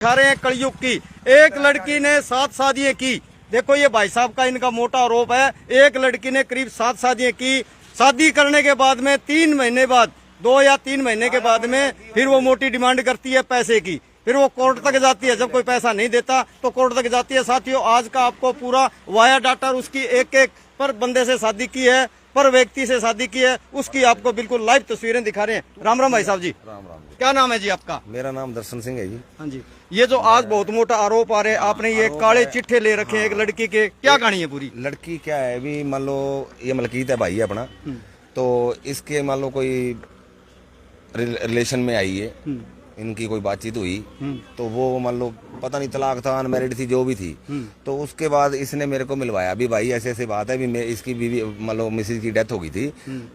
दिखा रहे हैं कलयुग की। एक लड़की ने 7 शादियां की। देखो ये भाई साहब का इनका मोटा आरोप है। एक लड़की ने करीब 7 शादियां की। शादी करने के बाद में 3 महीने बाद 2 या 3 महीने के बाद में फिर वो मोटी डिमांड करती है पैसे की। फिर वो कोर्ट तक जाती है। जब कोई पैसा नहीं देता तो कोर्ट तक जाती है। साथियों आज का आपको पूरा वाया डाटा उसकी एक पर बंदे से शादी की है, पर व्यक्ति से शादी की है, उसकी आपको बिल्कुल लाइव तस्वीरें दिखा रहे हैं। राम राम भाई साहब जी। राम राम जी। क्या नाम है जी आपका? मेरा नाम दर्शन सिंह है जी। हाँ जी। ये जो आज बहुत मोटा आरोप आ रहे हैं, आपने ये काले चिट्ठे ले रखे हैं एक लड़की के, क्या कहानी है पूरी? लड़की क्या है भी मान लो ये मलकीत है भाई है अपना, तो इसके मान लो कोई रिलेशन में आई है, इनकी कोई बातचीत हुई तो वो मान लो पता नहीं तलाक था, अनमैरिड थी, जो भी थी, तो उसके बाद इसने मेरे को मिलवाया भी भाई ऐसे ऐसे बात है भी मैं इसकी बीवी मान लो मिसेज की डेथ हो गई थी,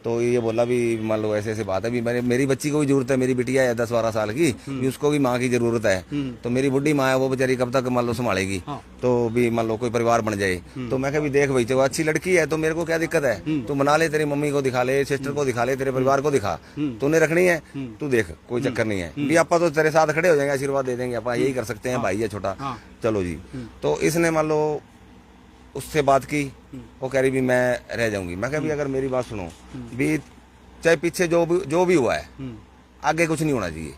तो ये बोला भी मान लो ऐसे ऐसे बात है भी मेरी बच्ची को भी जरूरत है, मेरी बिटिया है 10-12 साल की, भी उसको भी माँ की जरूरत है, तो मेरी बुढ़ी माँ है वो बेचारी कब तक मान लो संभालेगी, तो भी मान लो कोई परिवार बन जाए। तो मैं कहा भी देख भाई तो अच्छी लड़की है तो मेरे को क्या दिक्कत है, तू मना ले, तेरी मम्मी को दिखा ले, सिस्टर को दिखा ले, तेरे परिवार को दिखा, तूने रखनी है तू देख, कोई चक्कर नहीं है भी आपा तो तेरे साथ खड़े हो जाएंगे, आशीर्वाद दे देंगे, आप यही कर सकते हैं, भाई है छोटा, चलो जी। तो इसने मान लो उससे बात की, वो कह रही भी मैं रह जाऊंगी। मैं कह भी अगर मेरी बात सुनो भी, चाहे पीछे जो भी हुआ है आगे कुछ नहीं होना चाहिए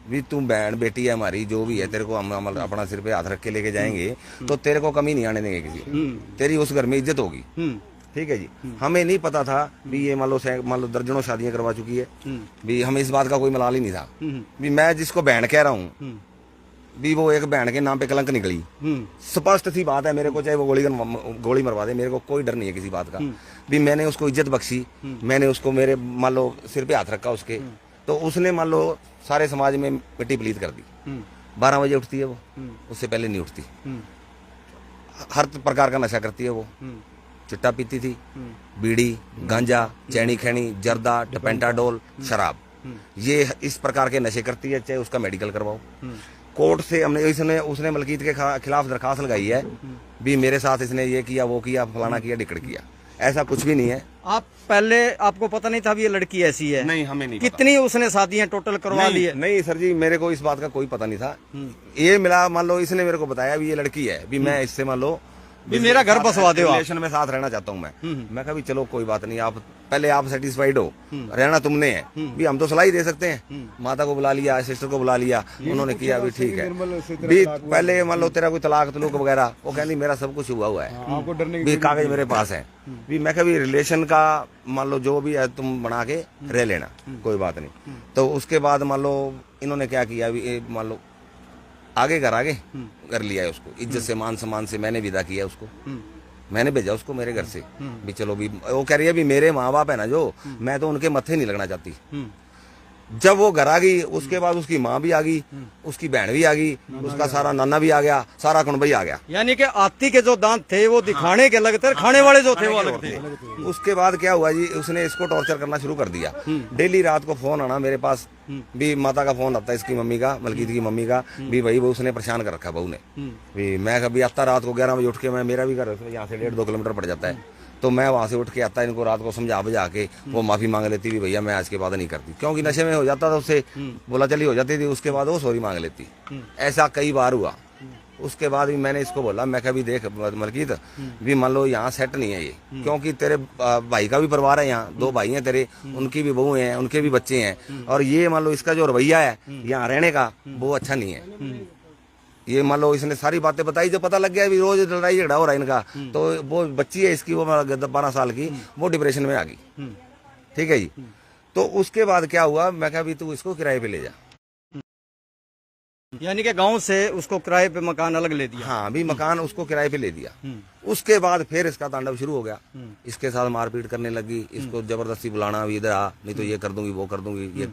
भी, तू बहन बेटी है हमारी, जो भी है तेरे को हम अपना सिर पे हाथ रख के लेके जाएंगे तो तेरे को कमी नहीं आने देंगे किसी, तेरी उस घर में इज्जत होगी, ठीक है जी। हमें नहीं पता था भी ये मान लो दर्जनों शादियां करवा चुकी है भी, हमें इस बात का कोई मलाल ही नहीं था भी, मैं जिसको बहन कह रहा हूँ भी वो एक बहन के नाम पे कलंक निकली, स्पष्ट सी बात है। मेरे को चाहे वो गोली मरवा दे, मेरे को कोई डर नहीं है किसी बात का भी, मैंने उसको इज्जत बख्शी, मैंने उसको मेरे मान लो सिर पे हाथ रखा उसके, तो उसने मान लो सारे समाज में मिट्टी पलीत कर दी। 12 बजे उठती है वो, उससे पहले नहीं उठती, हर प्रकार का नशा करती है वो, चिट्टा पीती थी, बीड़ी, गांजा, चैनी खैनी, जर्दा, टपेंटाडोल, शराब, ये इस प्रकार के नशे करती है। चाहे उसका मेडिकल करवाओ, कोर्ट से हमने उसने मलकीत के खिलाफ दरखास्त लगाई है भी मेरे साथ इसने ये किया वो किया, फलाना किया, ढिकड़ किया, ऐसा कुछ भी नहीं है। आप पहले आपको पता नहीं था भी ये लड़की ऐसी है? नहीं, हमें नहीं कितनी उसने शादियां टोटल करवा ली है? नहीं सर जी, मेरे को इस बात का कोई पता नहीं था। ये मिला मान लो इसने मेरे को बताया भी ये लड़की है भी, मैं इससे मान लो भी मेरा घर बसवा दो, रिलेशन में साथ रहना चाहता हूँ मैं कहा भी चलो कोई बात नहीं, आप पहले आप सेटिस्फाइड हो, रहना तुमने है भी, हम तो सलाह ही दे सकते हैं। माता को बुला लिया, सिस्टर को बुला लिया, उन्होंने किया भी ठीक है भी, पहले मान लो तेरा कोई तलाक तलूक वगैरह, वो कहती मेरा सब कुछ हुआ है भी, कागज मेरे पास है भी। मैं कभी रिलेशन का मान लो जो भी है तुम बना के रह लेना, कोई बात नहीं। तो उसके बाद मान लो इन्होंने क्या किया, मान लो आगे कर लिया है उसको, इज्जत से मान सम्मान से मैंने विदा किया उसको, मैंने भेजा उसको मेरे घर से भी, चलो भी। वो कह रही है भी मेरे माँ बाप है ना जो, मैं तो उनके मत्थे नहीं लगना चाहती। जब वो घर आ गई उसके बाद उसकी माँ भी आ गई, उसकी बहन भी आ गई, उसका सारा नाना भी आ गया, सारा कुनबा ही आ गया। यानी कि आती के जो दांत थे वो दिखाने के अलग थे, खाने वाले जो थे वो अलग थे। उसके बाद क्या हुआ जी, उसने इसको टॉर्चर करना शुरू कर दिया। डेली रात को फोन आना मेरे पास भी, माता का फोन आता है, इसकी मम्मी का, मलकीत की मम्मी का भी, भाई वो उसने परेशान कर रखा बहू ने भी। मैं कभी आता रात को 11 बजे उठ के, मैं मेरा भी घर यहाँ से 1.5-2 किलोमीटर पड़ जाता है, तो मैं वहाँ से उठ के आता, इनको रात को समझा बुझा के वो माफी मांग लेती भी, भैया मैं आज के बाद नहीं करती, क्योंकि नशे में हो जाता था, उससे बोला चली हो जाती थी, उसके बाद वो सॉरी मांग लेती। ऐसा कई बार हुआ। उसके बाद भी मैंने इसको बोला, मैं कभी देख मलकीत भी मान लो यहाँ सेट नहीं है ये, क्योंकि तेरे भाई का भी परिवार है यहाँ, 2 भाई हैं तेरे, उनकी भी बहू हैं, उनके भी बच्चे हैं, और ये मान लो इसका जो रवैया है यहाँ रहने का वो अच्छा नहीं है। ये मान लो इसने सारी बातें बताई, जो पता लग गया भी रोज लड़ाई झगड़ा हो रहा है इनका, तो वो बच्ची है इसकी, वो 12 साल की, वो डिप्रेशन में आ गई, ठीक है जी। तो उसके बाद क्या हुआ, मैं कहा भी तू इसको किराए पे ले जा, यानी कि गांव से उसको किराए पे मकान अलग ले दिया। हाँ भी मकान उसको किराए पे ले दिया। उसके बाद फिर इसका तांडव शुरू हो गया, इसके साथ मारपीट करने लगी, इसको जबरदस्ती बुलाना भी, इधर आ नहीं तो ये कर दूंगी वो कर दूंगी, ये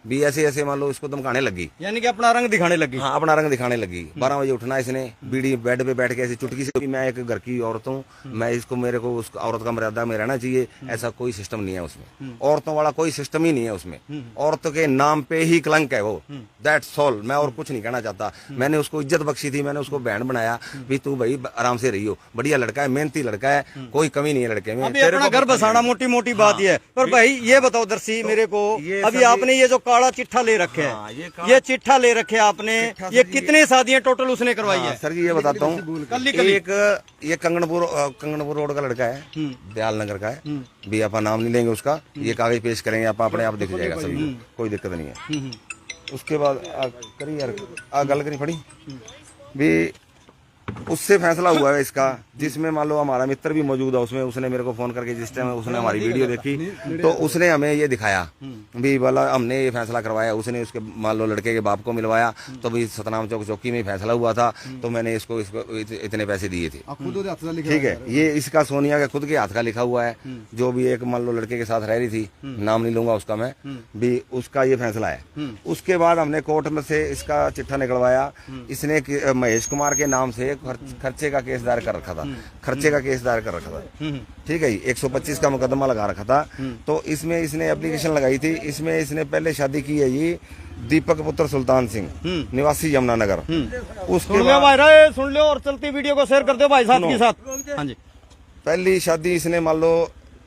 भी ऐसे मान लो इसको धमकाने लगी, यानी कि अपना रंग दिखाने लगी। हाँ अपना रंग दिखाने लगी। 12 बजे उठना इसने, बीड़ी बेड पे बैठ के ऐसी चुटकी से, मैं एक घर की औरत हूँ, मैं इसको, मेरे को उस औरत का मर्यादा में रहना चाहिए, ऐसा कोई सिस्टम नहीं है उसमें, औरतों वाला कोई सिस्टम ही नहीं है उसमें, औरत के नाम पे ही कलंक है वो, दैट्स ऑल। मैं और कुछ नहीं कहना चाहता। मैंने उसको इज्जत बख्शी थी, मैंने उसको बहन बनाया भी, तू भाई आराम से रही हो, बढ़िया लड़का है, मेहनती लड़का है, कोई कमी नहीं है लड़के में, अपना घर बसाना मोटी मोटी बात ही है। पर भाई ये बताओ दर्शी मेरे को, अभी आपने ये जो काला चिट्ठा ले रखे हाँ, है, ये ये चिट्ठा ले रखे है आपने, ये कितनी शादियां टोटल उसने करवाई है? सर जी ये बताता हूँ, एक ये कंगनपुर रोड का लड़का है, दयाल नगर का है, भी आप नाम नहीं लेंगे उसका, ये कागज पेश करेंगे आप अपने आप दिख जाएगा सभी को, कोई दिक्कत नहीं है। उसके बाद करी यार गल करी पड़ी भी उससे फैसला हुआ है इसका, जिसमें मान लो हमारा मित्र भी मौजूद है उसमें, उसने मेरे को फोन करके जिस टाइम उसने हमारी वीडियो देखी तो उसने हमें ये दिखाया भी बोला हमने ये फैसला करवाया, उसने उसके मान लो लड़के के बाप को मिलवाया, तो भी सतनाम चौक चौकी में फैसला हुआ था, तो मैंने इसको इतने पैसे दिए थे। ठीक है, ये इसका सोनिया के खुद के हाथ का लिखा हुआ है, जो भी एक मान लो लड़के के साथ रह रही थी, नाम नहीं लूंगा उसका मैं, भी उसका ये फैसला है। उसके बाद हमने कोर्ट में से इसका चिट्ठा निकलवाया, इसने महेश कुमार के नाम से खर्चे का केस दायर कर रखा था, खर्चे का केस दायर कर रखा था। ठीक है, 125 का मुकदमा लगा रखा था। तो इसमें इसने एप्लीकेशन लगाई थी, इसमें इसने पहले शादी की है ये दीपक पुत्र सुल्तान सिंह, निवासी यमुनानगर। उसके बाद सुन लो और चलती वीडियो को शेयर कर दो भाई साहब के साथ। हाँ जी, पहली शादी इसने मान लो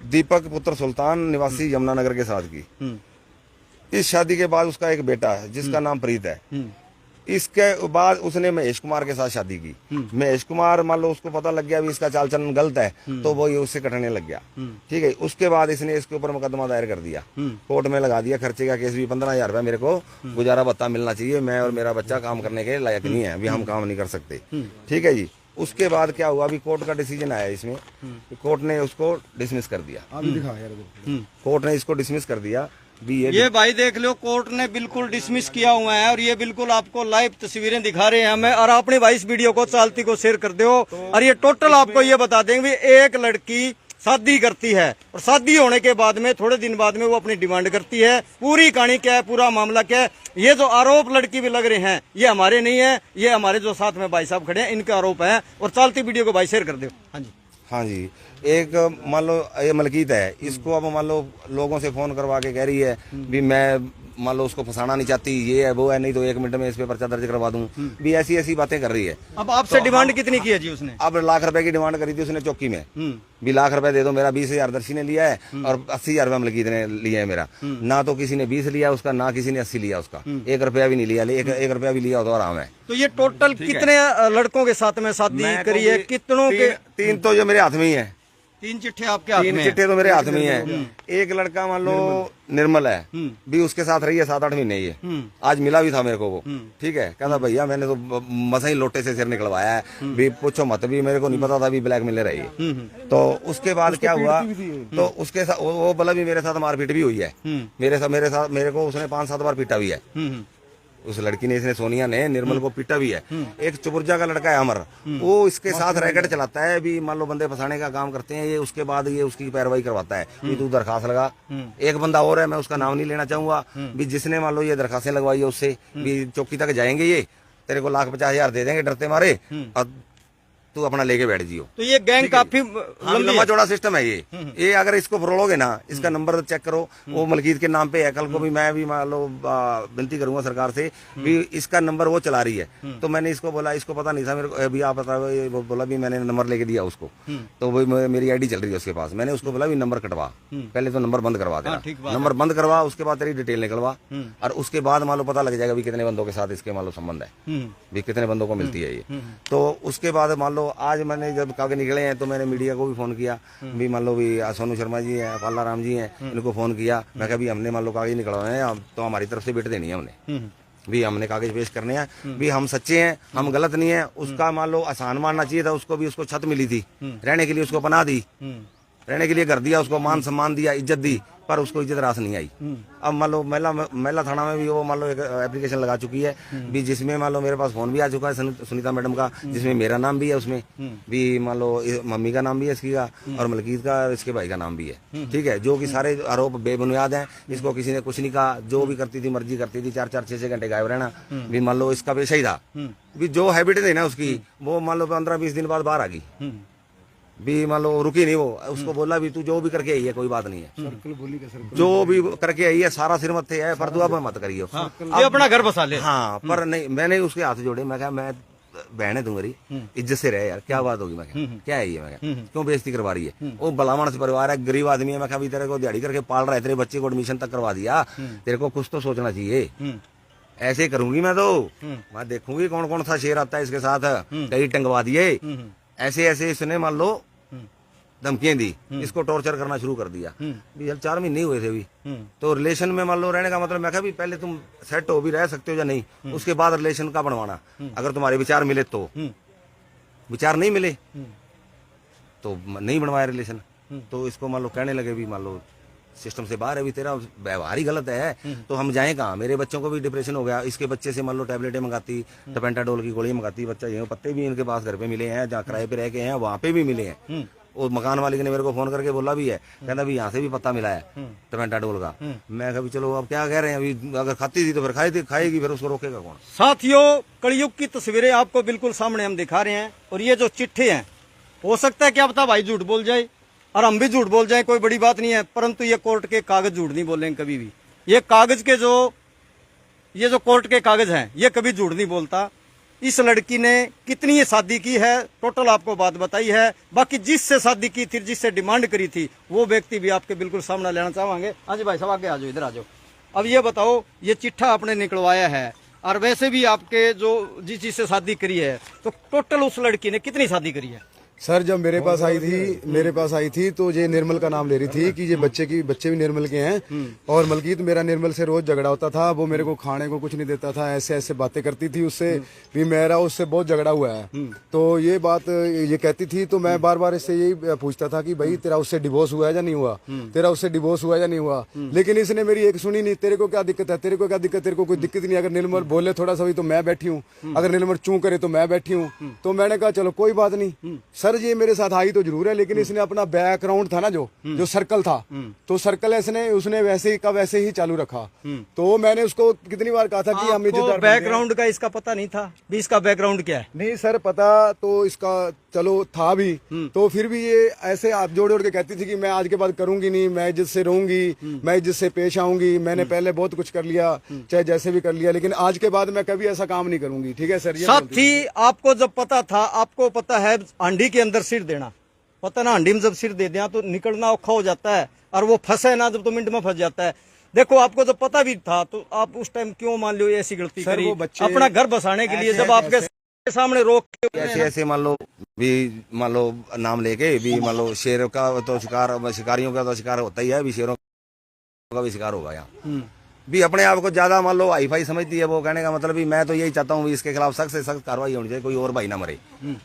दीपक पुत्र सुल्तान निवासी यमुनानगर के साथ की। इस शादी के बाद उसका एक बेटा है जिसका नाम प्रीत है। इसके बाद उसने महेश कुमार के साथ शादी की। महेश कुमार मान लो उसको पता लग गया भी इसका चाल चलन गलत है, तो वो ये उससे कटने लग गया। ठीक है, उसके बाद इसने इसके ऊपर मुकदमा दायर कर दिया, कोर्ट में लगा दिया, खर्चे का केस भी 15,000 रुपया मेरे को गुजारा भत्ता मिलना चाहिए, मैं और मेरा बच्चा काम करने के लायक नहीं है, अभी हम काम नहीं कर सकते। ठीक है जी, उसके बाद क्या हुआ, अभी कोर्ट का डिसीजन आया इसमें, कोर्ट ने उसको डिसमिस कर दिया। कोर्ट ने इसको डिसमिस कर दिया भी ये भाई देख लो, कोर्ट ने बिल्कुल डिसमिस किया हुआ है, और ये बिल्कुल आपको लाइव तस्वीरें दिखा रहे हैं हमें, और आपने भाई इस वीडियो को चालती को शेयर कर दो। और ये टोटल आपको ये बता देंगे, एक लड़की शादी करती है और शादी होने के बाद में थोड़े दिन बाद में वो अपनी डिमांड करती है। पूरी कहानी क्या है, पूरा मामला क्या है, ये जो आरोप लड़की भी लग रहे हैं ये हमारे नहीं है, ये हमारे जो साथ में भाई साहब खड़े हैं इनके आरोप है। और चालती वीडियो को भाई शेयर कर दो। हाँ जी, हाँ जी, एक मान लो ये मलकीत है, इसको अब मान लो लोगों से फोन करवा के कह रही है भी मैं मान लो उसको फंसाना नहीं चाहती, ये है वो है, नहीं तो 1 मिनट में इस पे पर्चा दर्ज करवा दूं, भी ऐसी ऐसी बातें कर रही है। अब आपसे तो डिमांड कितनी की है जी उसने? अब लाख रुपए की डिमांड करी थी उसने चौकी में, भी लाख रुपए दे दो, मेरा 20,000 दर्शी ने लिया है और 80,000 रुपया मलकीत ने लिया है मेरा। ना तो किसी ने 20 लिया उसका, ना किसी ने 80 लिया उसका, 1 रुपया भी नहीं लिया, 1 रुपया भी लिया तो आराम है। तो ये टोटल कितने लड़कों के साथ में शादी करी है, कितनों के? 3 तो जो मेरे हाथ में ही है, 3 चिट्ठे आपके हाथ में? 3 चिट्ठे तो मेरे हाथ में ही है। एक लड़का मान लो निर्मल है, भी उसके साथ रही है 7-8 महीने ये, आज मिला भी था मेरे को वो। ठीक है, कहता भैया मैंने तो मसा ही लोटे से सिर निकलवाया है, भी पूछो मत, भी मेरे को नहीं पता था भी ब्लैक मेल रही है। तो उसके बाद क्या हुआ, तो उसके साथ वो बोला भी मेरे साथ मारपीट भी हुई है, मेरे साथ मेरे को उसने 5-7 बार पीटा भी है। उस लड़की ने, इसने सोनिया ने निर्मल को पीटा भी है। एक चुबुर्जा का लड़का है अमर, वो इसके साथ रैकेट चलाता है, भी मान लो बंदे फंसाने का काम करते हैं ये, उसके बाद ये उसकी पैरवाई करवाता है कि तू दरखास्त लगा। एक बंदा और है, मैं उसका नाम नहीं लेना चाहूंगा, भी जिसने मान लो ये दरखास्तें लगवाई है उससे, भी चौकी तक जाएंगे ये, तेरे को 1,50,000 दे देंगे डरते मारे, और तू अपना लेके बैठ जियो। तो ये गैंग काफी लंबा चौड़ा सिस्टम है ये अगर इसको फरोलोगे ना, इसका नंबर चेक करो, वो मलकीत के नाम पे है। कल को भी मैं भी मान लो विनती करूंगा सरकार से भी इसका नंबर वो चला रही है, तो मैंने इसको बोला, इसको पता नहीं था मेरे को, अभी आप बता, वो बोला भी मैंने नंबर लेके दिया उसको, तो वो मेरी आईडी चल रही है उसके पास। मैंने उसको बोला भी नंबर कटवा, पहले तो नंबर बंद करवा देना, नंबर बंद करवा, उसके बाद तेरी डिटेल निकलवा, और उसके बाद मान लो पता लग जाएगा भी कितने बंदों के साथ इसके मान लो संबंध है, भी कितने बंदों को मिलती है ये। तो उसके बाद मान लो आज मैंने जब कागज निकले हैं तो मैंने मीडिया को भी फोन किया, भी मान लो भी सोनू शर्मा जी हैं, पाला राम जी हैं, इनको फोन किया। मैं कहा भी हमने मान लो कागज निकलवाए हैं, तो हमारी तरफ से बेट देनी है हमने, भी हमने कागज पेश करने हैं, भी हम सच्चे हैं, हम गलत नहीं है। उसका मान लो आसान मानना चाहिए था, उसको भी उसको छत मिली थी रहने के लिए, उसको बना दी, रहने के लिए घर दिया, उसको मान सम्मान दिया, इज्जत दी, पर उसको इज्जत रास नहीं आई। अब मान लो महिला थाना में भी वो मान लो एक एप्लीकेशन लगा चुकी है, भी जिसमें मान लो मेरे पास फोन भी आ चुका है सुनीता मैडम का, जिसमें मेरा नाम भी है, उसमें भी मान लो मम्मी का नाम भी है इसकी का, और मलकीत का, इसके भाई का नाम भी है। ठीक है, जो कि सारे आरोप बेबुनियाद हैं, इसको किसी ने कुछ नहीं कहा, जो भी करती थी मर्जी करती थी, 4-4, 6-6 घंटे गायब रहना, भी मान लो इसका पेशा ही था, भी जो हैबिट थी ना उसकी, वो मान लो 15-20 दिन बाद बाहर आ गई, भी मान लो रुकी नहीं वो। उसको बोला भी तू जो भी करके आई है कोई बात नहीं है, जो भी करके आई है सारा सिर मत्थे है, पर तू अब मत करियो, ये अपना घर बसा ले। हाँ, पर नहीं, मैंने उसके हाथ जोड़े, मैं कहा बहन है तुम्हारी, इज्जत से रहे यार, क्या बात होगी। मैं क्या है ये, मैं क्यों बेइज्जती करवा रही है। वो भला मानस परिवार है, गरीब आदमी है। मैं अभी तेरे को दिहाड़ी करके पाल रहा है, तेरे बच्चे को एडमिशन तक करवा दिया, तेरे को कुछ तो सोचना चाहिए। ऐसे करूंगी मैं तो, मैं देखूंगी कौन कौन सा शेर आता है इसके साथ, कहीं टंगवा दिए ऐसे ऐसे। इसने मान लो धमकियां दी, इसको टॉर्चर करना शुरू कर दिया। भी 4 महीने हुए थे अभी, तो रिलेशन में मान लो रहने का मतलब, मैं कहा भी पहले तुम सेट हो भी रह सकते हो या नहीं, उसके बाद रिलेशन का बनवाना। अगर तुम्हारे विचार मिले तो, विचार नहीं मिले तो नहीं बनवाया रिलेशन। तो इसको मान लो कहने लगे भी मान लो सिस्टम से बाहर है, भी तेरा व्यवहार ही गलत है, तो हम जाएं कहाँ। मेरे बच्चों को भी डिप्रेशन हो गया, इसके बच्चे से मान लो टैबलेटें मंगाती, टपेंटाडोल की गोली मंगाती, बच्चा ये पत्ते भी इनके पास घर पे मिले हैं, जहाँ किराए पे रह के हैं वहाँ पे भी मिले हैं। और मकान मालिक ने मेरे को फोन करके बोला भी है, कहता भी यहाँ से भी पत्ता मिला है टपेंटाडोल का। मैं कभी चलो अब क्या कह रहे हैं, अभी अगर खाती थी तो फिर खाएगी, फिर उसको रोकेगा कौन। साथियों, कलयुग की तस्वीरें आपको बिल्कुल सामने हम दिखा रहे हैं। और ये जो चिट्ठे हैं, हो सकता है क्या पता भाई झूठ बोल जाए और हम भी झूठ बोल जाए, कोई बड़ी बात नहीं है, परंतु ये कोर्ट के कागज झूठ नहीं बोलेंगे कभी भी। ये कागज के ये जो कोर्ट के कागज हैं, ये कभी झूठ नहीं बोलता। इस लड़की ने कितनी ये शादी की है, टोटल आपको बात बताई है। बाकी जिससे शादी की थी, जिससे डिमांड करी थी, वो व्यक्ति भी आपके बिल्कुल सामने लेना चाहेंगे। हाँ जी भाई साहब, आगे आ जाओ, इधर आ जाओ। अब ये बताओ, ये चिट्ठा आपने निकलवाया है और वैसे भी आपके जो जिस चीज से शादी करी है, तो टोटल उस लड़की ने कितनी शादी करी है? सर जब मेरे पास आई थी तो ये निर्मल का नाम ले रही थी कि ये बच्चे भी निर्मल के हैं। और मलकीत मेरा निर्मल से रोज झगड़ा होता था, वो मेरे को खाने को कुछ नहीं देता था, ऐसे ऐसे बातें करती थी उससे भी, मेरा उससे बहुत झगड़ा हुआ है। तो ये बात ये कहती थी, तो मैं बार बार इससे यही पूछता था कि भाई तेरा उससे डिवोर्स हुआ है या नहीं हुआ, तेरा उससे डिवोर्स हुआ या नहीं हुआ। लेकिन इसने मेरी एक सुनी नहीं। तेरे को क्या दिक्कत है, तेरे को क्या दिक्कत, तेरे को कोई दिक्कत नहीं। अगर निर्मल बोले थोड़ा सा भी तो मैं बैठी हूँ, अगर निर्मल चूं करे तो मैं बैठी हूँ। तो मैंने कहा चलो कोई बात नहीं सर, ये मेरे साथ आई तो जरूर है, लेकिन इसने अपना बैकग्राउंड था ना, जो सर्कल था, तो सर्कल उसने वैसे ही का वैसे ही चालू रखा। तो मैंने उसको कितनी बार कहा था कि हम इज्जतदार बैकग्राउंड का इसका पता नहीं था भी, इसका बैकग्राउंड क्या है? नहीं सर, पता तो इसका चलो था भी, तो फिर भी ये ऐसे हाथ जोड़ जोड़ के कहती थी कि मैं आज के बाद करूंगी नहीं, मैं इज्जत से रहूंगी, मैं इज्जत से पेश आऊंगी, मैंने पहले बहुत कुछ कर लिया, चाहे जैसे भी कर लिया, लेकिन आज के बाद मैं कभी ऐसा काम नहीं करूंगी। ठीक है सर। साथी, आपको जब पता था, आपको पता है हांडी के अंदर सिर देना, पता ना, हांडी में जब सिर दे दिया तो निकलना औखा हो जाता है, और वो फंसे ना जब तो मिनट में फंस जाता है। देखो, आपको जब पता भी था तो आप उस टाइम क्यों मान लो ऐसी गलती करी अपना घर बसाने के लिए, जब आपके सामने रोक के ऐसे मान लो नाम लेके भी मान लो शेर का तो शिकारियों का तो शिकार होता ही है, भी शेरों का भी शिकार होगा यहाँ। भी अपने आप को ज्यादा मान लो हाई फाई समझती है। वो कहने का मतलब भी मैं तो यही चाहता हूँ, इसके खिलाफ सख्त से सख्त कार्रवाई होनी चाहिए, कोई और भाई ना मरे,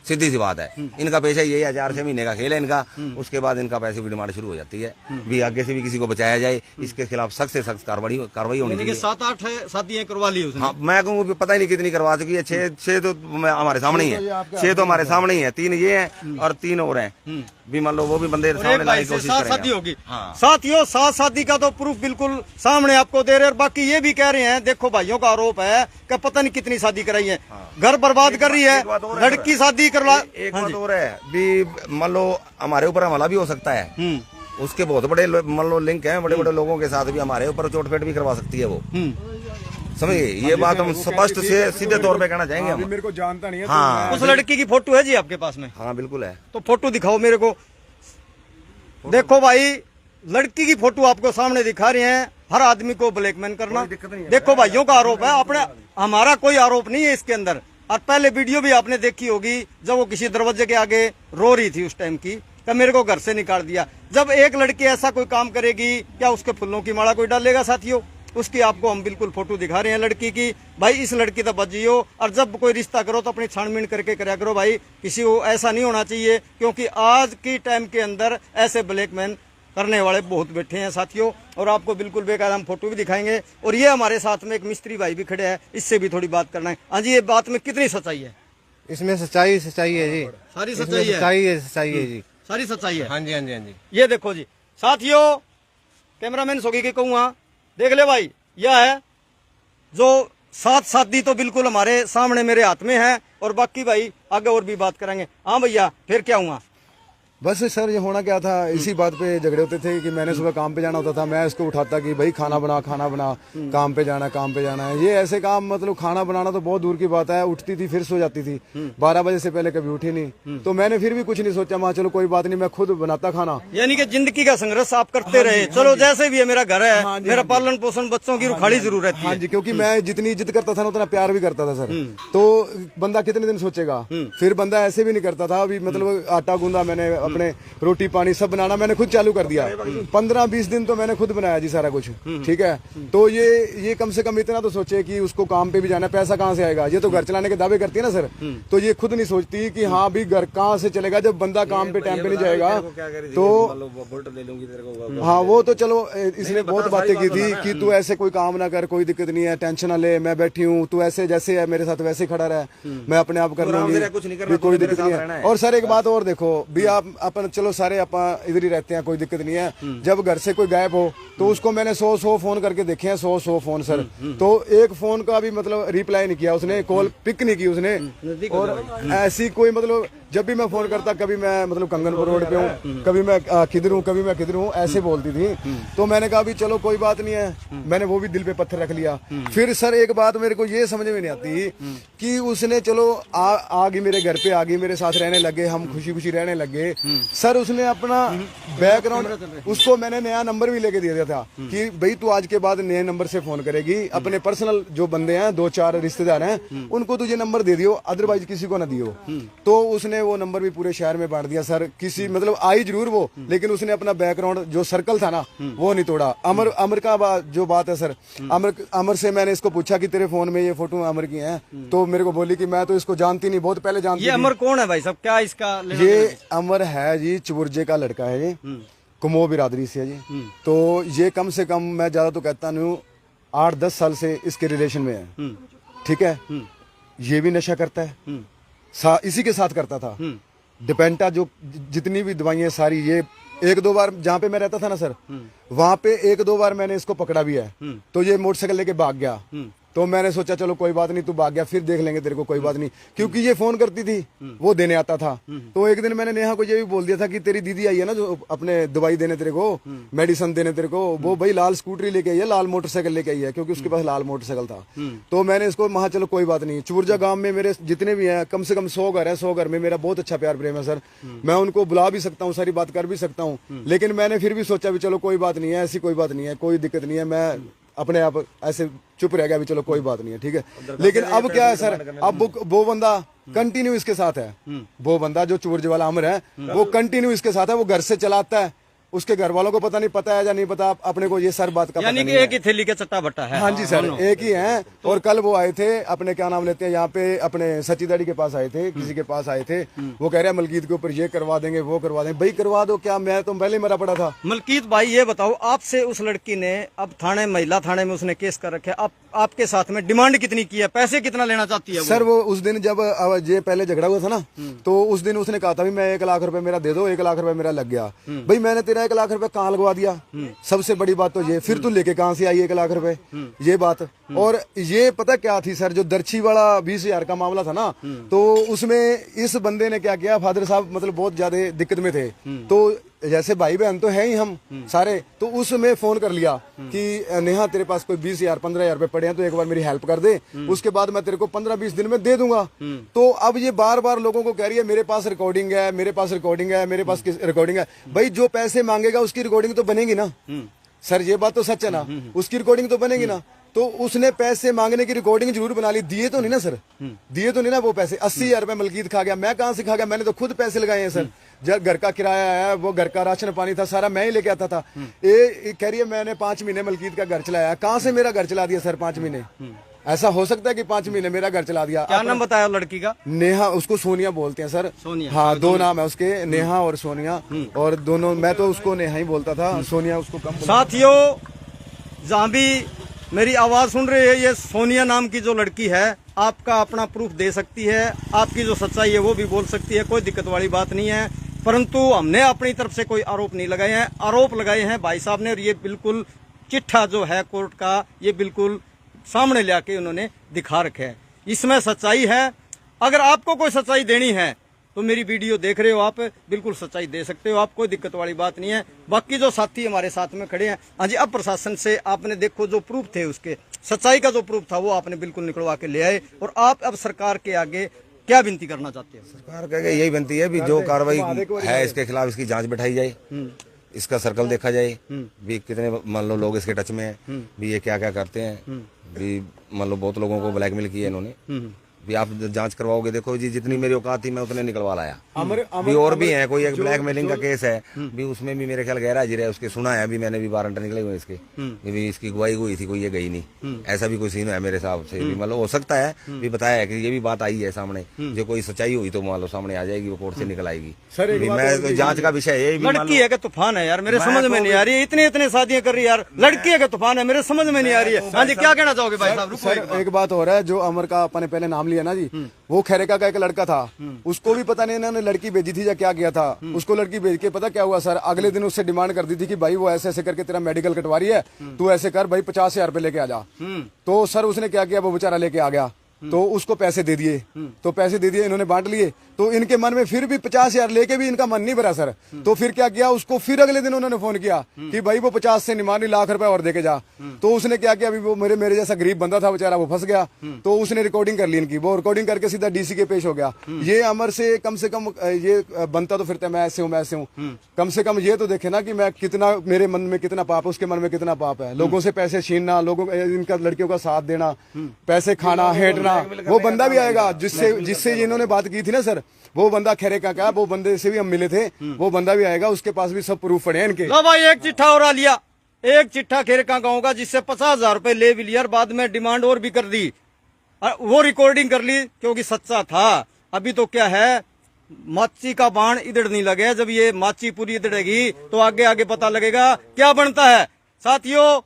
सीधी सी बात है। इनका पेशा यही है, 4-6 महीने का खेल है इनका, उसके बाद इनका पैसे की डिमांड शुरू हो जाती है। भी आगे से भी किसी को बचाया जाए, इसके खिलाफ सख्त से सख्त कार्रवाई होनी चाहिए। 7-8 शादियां करवा ली उसने। हाँ, मैं कहूँ पता ही नहीं कितनी करवा चुकी है। 6 तो हमारे सामने ही है, 6 तो हमारे सामने ही है, 3 ये हैं और 3 और हैं। भी मान लो वो भी बंदे सामने लाने की कोशिश करेंगे। शादी होगी। साथियों, 7 शादी का तो प्रूफ बिल्कुल सामने आपको दे रहे हैं। और बाकी ये भी कह रहे हैं, देखो भाइयों का आरोप है कि पता नहीं कितनी शादी कराई है, घर बर्बाद कर रही है, लड़की शादी करवा। एक बात और है भी, मान लो हमारे ऊपर हमला भी हो सकता है, उसके बहुत बड़े मान लो लिंक हैं, बड़े बड़े लोगों के साथ भी हमारे ऊपर चोटपेट भी करवा सकती है वो। समझिए, ये बात हम स्पष्ट से सीधे तौर पे कहना चाहेंगे। हम मेरे को जानता नहीं है। हाँ, उस लड़की की फोटो है जी आपके पास में? हाँ बिल्कुल है। तो फोटो दिखाओ मेरे को। देखो भाई, लड़की की फोटो आपको सामने दिखा रहे हैं। हर आदमी को ब्लैकमेल करना, देखो भाइयों का आरोप है, अपने हमारा कोई आरोप नहीं है इसके अंदर। और पहले वीडियो भी आपने देखी होगी, जब वो किसी दरवाजे के आगे रो रही थी उस टाइम की, कि मेरे को घर से निकाल दिया। जब एक लड़की ऐसा कोई काम करेगी, क्या उसके फूलों की माला कोई डालेगा साथियों? उसकी आपको हम बिल्कुल फोटो दिखा रहे हैं लड़की की। भाई, इस लड़की तो बच जियो, और जब कोई रिश्ता करो तो अपनी छानबीन करके कराया करो भाई। किसी को ऐसा नहीं होना चाहिए, क्योंकि आज की टाइम के अंदर ऐसे ब्लैकमेल करने वाले बहुत बैठे हैं साथियों। और आपको बिल्कुल बेकायदा हम फोटो भी दिखाएंगे। और ये हमारे साथ में एक मिस्त्री भाई भी खड़े हैं, इससे भी थोड़ी बात करना है। हाँ जी, ये बात में कितनी सच्चाई है? इसमें सच्चाई है जी, सारी सच्चाई है, सच्चाई है जी, सारी सच्चाई है। हाँ जी, हाँ जी, हाँ जी। ये देखो जी साथियों, कैमरामैन सोगी के कहूँगा, देख ले भाई, यह है जो 7 शादी तो बिल्कुल हमारे सामने मेरे हाथ में है। और बाकी भाई आगे और भी बात करेंगे। हाँ भैया, फिर क्या हुआ? बस सर ये होना क्या था, इसी बात पे झगड़े होते थे कि मैंने सुबह काम पे जाना होता था, मैं इसको उठाता कि भाई खाना बना काम पे जाना है। ये ऐसे काम मतलब खाना बनाना तो बहुत दूर की बात है, उठती थी फिर सो जाती थी, 12 बजे से पहले कभी उठी नहीं। तो मैंने फिर भी कुछ नहीं सोचा, मैं चलो कोई बात नहीं, मैं खुद बनाता खाना। यानी कि जिंदगी का संघर्ष आप करते रहे। चलो जैसे भी है, मेरा घर है, मेरा पालन पोषण, बच्चों की रुखाड़ी जरूरत है। हाँ जी, क्योंकि मैं जितनी इज्जत करता था ना उतना प्यार भी करता था सर। तो बंदा कितने दिन सोचेगा, फिर बंदा ऐसे भी नहीं करता था। अभी मतलब आटा गूंदा मैंने, अपने रोटी पानी सब बनाना मैंने खुद चालू कर दिया। 15-20 दिन तो मैंने खुद बनाया जी सारा कुछ, ठीक है। तो ये कम से कम इतना तो सोचे कि उसको काम पे भी जाना, पैसा कहाँ से आएगा। ये तो घर चलाने के दावे करती है ना सर, तो ये खुद नहीं सोचती कि हाँ भी घर कहाँ से चलेगा जब बंदा काम पे टाइम पे नहीं जाएगा। तो हाँ वो तो चलो इसने बहुत बातें की थी कि तू ऐसे कोई काम ना कर, कोई दिक्कत नहीं है, टेंशन ना ले, मैं बैठी हूँ, तू ऐसे जैसे है मेरे साथ वैसे खड़ा रह, मैं अपने आप कर लूंगी, कोई दिक्कत नहीं है। और सर एक बात और देखो भी, आप अपन चलो सारे अपन इधर ही रहते हैं, कोई दिक्कत नहीं है। जब घर से कोई गायब हो तो उसको मैंने 100 फोन करके देखे हैं, 100 फोन सर। तो एक फोन का भी मतलब रिप्लाई नहीं किया उसने, कॉल पिक नहीं की उसने। और ऐसी कोई मतलब जब भी मैं फोन करता, कभी मैं मतलब कंगनपुर रोड पे हूँ, कभी मैं किधर हूँ, कभी मैं किधर हूँ, ऐसे बोलती थी। तो मैंने कहा भी चलो कोई बात नहीं है, मैंने वो भी दिल पे पत्थर रख लिया। फिर सर एक बात मेरे को ये समझ में नहीं आती कि उसने चलो आ गई मेरे घर पे, आ गई मेरे साथ रहने लगे, हम खुशी खुशी रहने लगे। सर उसने अपना बैकग्राउंड, उसको मैंने नया नंबर भी लेके दे दिया था कि भाई तू आज के बाद नए नंबर से फोन करेगी, अपने पर्सनल जो बंदे हैं 2-4 रिश्तेदार हैं उनको तुझे नंबर दे दियो, अदरवाइज किसी को ना दियो। तो उसने वो नंबर भी पूरे शहर में बांट दिया सर। किसी मतलब आई जरूर वो, लेकिन उसने अपना बैकग्राउंड जो सर्कल था ना वो नहीं तोड़ा। अमर का जो बात है सर, अमर से मैंने इसको पूछा कि तेरे फोन में ये फोटो अमर की है, तो मेरे को बोली कि मैं तो इसको जानती नहीं, बहुत पहले जानती। ये अमर कौन है भाई साहब, क्या इसका? ये अमर है जी, चुबुर्जे का लड़का है ये, कुमो बिरादरी से है जी। तो ये कम से कम मैं ज्यादा तो कहता नहीं हूँ 8-10 साल से इसके रिलेशन में है, ठीक है। ये भी नशा करता है, इसी के साथ करता था। डिपेंटा जो जितनी भी दवाइयां सारी, ये 1-2 बार जहाँ पे मैं रहता था ना सर, वहां पे 1-2 बार मैंने इसको पकड़ा भी है। तो ये मोटरसाइकिल लेके भाग गया। तो मैंने सोचा चलो कोई बात नहीं, तू भाग गया फिर देख लेंगे तेरे को, कोई बात नहीं। क्योंकि ये फोन करती थी, वो देने आता था। तो एक दिन मैंने नेहा को ये भी बोल दिया था कि तेरी दीदी आई है ना जो अपने दवाई देने तेरे को, मेडिसिन देने तेरे को, वो भाई लाल स्कूटरी लेके आई है, लाल मोटरसाइकिल लेके आई है, क्योंकि उसके पास लाल मोटरसाइकिल था। तो मैंने इसको कहा चलो कोई बात नहीं। चुरजा गांव में मेरे जितने भी हैं कम से कम 100 घर है, 100 घर में मेरा बहुत अच्छा प्यार प्रेम है सर। मैं उनको बुला भी सकता हूँ, सारी बात कर भी सकता हूँ, लेकिन मैंने फिर भी सोचा भी चलो कोई बात नहीं है, ऐसी कोई बात नहीं है, कोई दिक्कत नहीं है। मैं अपने आप ऐसे चुप रह गया भी चलो कोई बात नहीं है, ठीक है। लेकिन अब क्या है सर, अब वो बंदा कंटिन्यू इसके साथ है। वो बंदा जो चुरज वाला अमर है वो कंटिन्यू इसके साथ है, वो घर से चलाता है। उसके घर वालों को पता नहीं, पता है या नहीं पता अपने को, ये सर बात का यानी कि एक ही थैली के चट्टा बट्टा है। हाँ जी सर, एक ही है। और कल वो आए थे अपने क्या नाम लेते हैं यहाँ पे, अपने सच्चीदाड़ी के पास आए थे, किसी के पास आए थे। वो कह रहे हैं मलकीत के ऊपर ये करवा देंगे, वो करवा देंगे। भाई करवा दो, क्या मैं तो पहले मरा पड़ा था। मलकीत भाई ये बताओ, आपसे उस लड़की ने अब थाने, महिला थाने में उसने केस कर रखे, अब आपके साथ में डिमांड कितनी की है, पैसे कितना लेना चाहती है? सर वो उस दिन जब ये पहले झगड़ा हुआ था ना, तो उस दिन उसने कहा था भी मैं 1 लाख रुपए मेरा दे दो, 1 लाख रुपए मेरा लग गया। भाई मैंने तेरा 1 लाख रुपए कहाँ लगवा दिया? सबसे बड़ी बात तो ये, फिर तू लेके कहाँ से आई 1 लाख रुपए, ये बात। और ये पता क्या थी सर, जो दर्ची वाला 20,000 का मामला था ना, तो उसमें इस बंदे ने क्या किया, फादर साहब मतलब बहुत ज्यादा दिक्कत में थे। तो जैसे भाई बहन तो है ही हम सारे, तो उसमें फोन कर लिया कि नेहा तेरे पास कोई 20,000 15,000 रुपए पड़े हैं, तो एक बार मेरी हेल्प कर दे, उसके बाद मैं तेरे को 15-20 दिन में दे दूंगा। तो अब ये बार बार लोगों को कह रही है मेरे पास रिकॉर्डिंग है, मेरे पास रिकॉर्डिंग है, मेरे पास रिकॉर्डिंग है। भाई जो पैसे मांगेगा उसकी रिकॉर्डिंग तो बनेगी ना सर, ये बात तो सच है ना, उसकी रिकॉर्डिंग तो बनेगी ना। तो उसने पैसे मांगने की रिकॉर्डिंग जरूर बना ली, दिए तो नहीं ना सर, दिए तो नहीं ना वो पैसे। 80,000 रुपए मलकीत खा गया, मैं कहाँ से खा गया, मैंने तो खुद पैसे लगाए हैं सर। जब घर का किराया है, वो घर का राशन पानी था सारा मैं ही लेके आता था। ये कह रही है मैंने 5 महीने मलकीत का घर चलाया, कहाँ से मेरा घर चला दिया सर 5 महीने? ऐसा हो सकता है कि 5 महीने मेरा घर चला दिया? क्या नाम बताया लड़की का? नेहा, उसको सोनिया बोलते हैं सर। सोनिया, हाँ 2 नाम है उसके, नेहा और सोनिया। और दोनों, मैं तो उसको नेहा ही बोलता था, सोनिया उसको कम। साथियों, जहाँ भी मेरी आवाज सुन रहे हैं, ये सोनिया नाम की जो लड़की है, आपका अपना प्रूफ दे सकती है, आपकी जो सच्चाई है वो भी बोल सकती है, कोई दिक्कत वाली बात नहीं है। परंतु हमने अपनी तरफ से कोई आरोप नहीं लगाए हैं, आरोप लगाए हैं भाई साहब ने। और ये बिल्कुल चिट्ठा जो है कोर्ट का, ये बिल्कुल सामने लाके उन्होंने दिखा रखे है, इसमें सच्चाई है। अगर आपको कोई सच्चाई देनी है तो मेरी वीडियो देख रहे हो आप, बिल्कुल सच्चाई दे सकते हो आप, कोई दिक्कत वाली बात नहीं है। बाकी जो साथी हमारे साथ में खड़े हैं, हाँ जी, अब प्रशासन से आपने देखो जो प्रूफ थे उसके, सच्चाई का जो प्रूफ था वो आपने बिल्कुल निकलवा के ले आए, और आप अब सरकार के आगे क्या विनती करना चाहते हो? सरकार का यही विनती है भी जो कार्रवाई है इसके खिलाफ इसकी जांच बैठाई जाए, इसका सर्कल देखा जाए भी कितने मान लो लोग इसके टच में हैं, भी ये क्या क्या करते हैं, भी मान लो बहुत लोगों को ब्लैकमेल किया इन्होंने, भी आप जांच करवाओगे, देखो जी जितनी मेरी औकात थी मैं उतने निकलवा लाया। भी और भी है, कोई एक ब्लैकमेलिंग का केस है भी उसमें भी मेरे ख्याल गहरा हाजिर है, उसके सुना है अभी मैंने भी वारंट निकले हुए इसके, भी इसकी गवाही हुई थी, कोई ये गई नहीं, ऐसा भी कोई सीन है मेरे हिसाब से। मतलब हो सकता है भी बताया है कि ये भी बात आई है सामने, जो कोई सच्चाई हुई तो मान लो सामने आ जाएगी, वो कोर्ट से निकल आएगी। मैं तो जांच का विषय है। लड़की है कि तूफान है यार, मेरे समझ में नहीं आ रही है, इतने शादियां कर रही है यार, लड़की है कि तूफान है, मेरे समझ में नहीं आ रही है। हाँ जी, क्या कहना चाहोगे भाई साहब? सर एक बात हो रहा है, जो अमर का अपने पहले नाम लिया ना जी, वो खैरेका का एक लड़का था, उसको भी पता नहीं इन्होंने लड़की भेजी थी या क्या किया था, उसको लड़की भेज के पता क्या हुआ सर, अगले दिन उससे डिमांड कर दी थी कि भाई वो ऐसे ऐसे करके तेरा मेडिकल कटवा रही है, तू ऐसे कर भाई 50,000 रुपए लेके आ जा। तो सर उसने क्या किया, वो बेचारा लेके आ गया, तो उसको पैसे दे दिए, तो पैसे दे दिए, इन्होंने बांट लिए, तो इनके मन में फिर भी 50,000 लेके भी इनका मन नहीं भरा सर। तो फिर क्या किया, उसको फिर अगले दिन उन्होंने फोन किया कि भाई वो 50 से नहीं मारनी, लाख रुपए और देके जा। तो उसने क्या किया, अभी वो मेरे जैसा गरीब बंदा था बेचारा, वो फंस गया, तो उसने रिकॉर्डिंग कर ली इनकी, वो रिकॉर्डिंग करके सीधा डीसी के पेश हो गया। ये अमर से कम ये बनता तो फिरता मैं ऐसे हूँ, कम से कम ये तो देखे ना कि मैं कितना, मेरे मन में कितना पाप है, उसके मन में कितना पाप है, लोगों से पैसे छीनना, लोगों इनका लड़कियों का साथ देना, पैसे खाना, हेटना। वो बंदा भी आएगा जिससे इन्होंने बात की थी ना सर, वो बंदा खैरेका का, वो बंदे से भी हम मिले थे, वो बंदा भी आएगा, उसके पास भी सब प्रूफ पड़े हैं इनके। लो भाई, एक चिट्ठा और आ लिया, एक चिट्ठा खैरेका का होगा जिससे 50,000 रुपए ले भी लिया, बाद में डिमांड और भी कर दी, वो रिकॉर्डिंग कर ली क्योंकि सच्चा था। अभी तो क्या है, माची का बाण इधर नहीं लगे, जब ये माची पूरी इधरेगी तो आगे आगे पता लगेगा क्या बनता है। साथियों,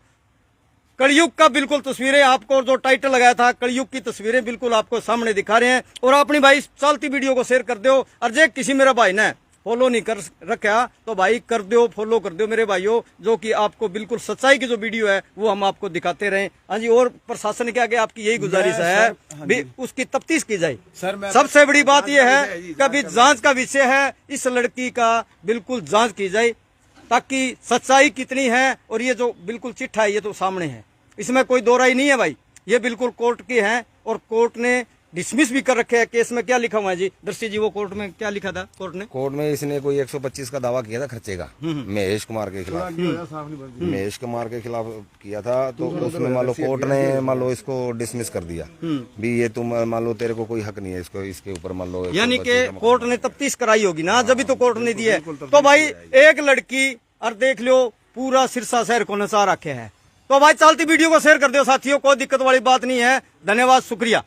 कलयुग का बिल्कुल तस्वीरें आपको, जो टाइटल लगाया था कलयुग की तस्वीरें, बिल्कुल आपको सामने दिखा रहे हैं। और अपनी भाई चलती वीडियो को शेयर कर दो, और जे किसी मेरा भाई ने फॉलो नहीं कर रखा तो भाई कर दो, फॉलो कर दो मेरे भाइयों, जो कि आपको बिल्कुल सच्चाई की जो वीडियो है वो हम आपको दिखाते रहे। हाँ जी, और प्रशासन के आगे आपकी यही गुजारिश है भी उसकी तफ्तीश की जाए। सबसे बड़ी बात यह है कभी जांच का विषय है, इस लड़की का बिल्कुल जांच की जाए, ताकि सच्चाई कितनी है, और ये जो बिल्कुल चिट्ठा है ये तो सामने है, इसमें कोई दो राय नहीं है भाई, ये बिल्कुल कोर्ट की है, और कोर्ट ने डिसमिस भी कर रखे हैं। केस में क्या लिखा हुआ है जी दृष्टि जी, वो कोर्ट में क्या लिखा था? कोर्ट में इसने कोई 125 का दावा किया था खर्चे का, महेश कुमार के खिलाफ, महेश कुमार के खिलाफ किया था, तो उसमें मान लो कोर्ट ने मान लो इसको डिसमिस कर दिया भी ये तुम मान लो तेरे को कोई हक नहीं है इसको, इसके ऊपर मान लो, यानी कि कोर्ट ने तफ्तीश कराई होगी ना, जब भी तो कोर्ट ने दी है। तो भाई एक लड़की, और देख लो पूरा सिरसा शहर को नचा रखे है। तो भाई चलती वीडियो को शेयर कर दो साथियों, कोई दिक्कत वाली बात नहीं है। धन्यवाद, शुक्रिया।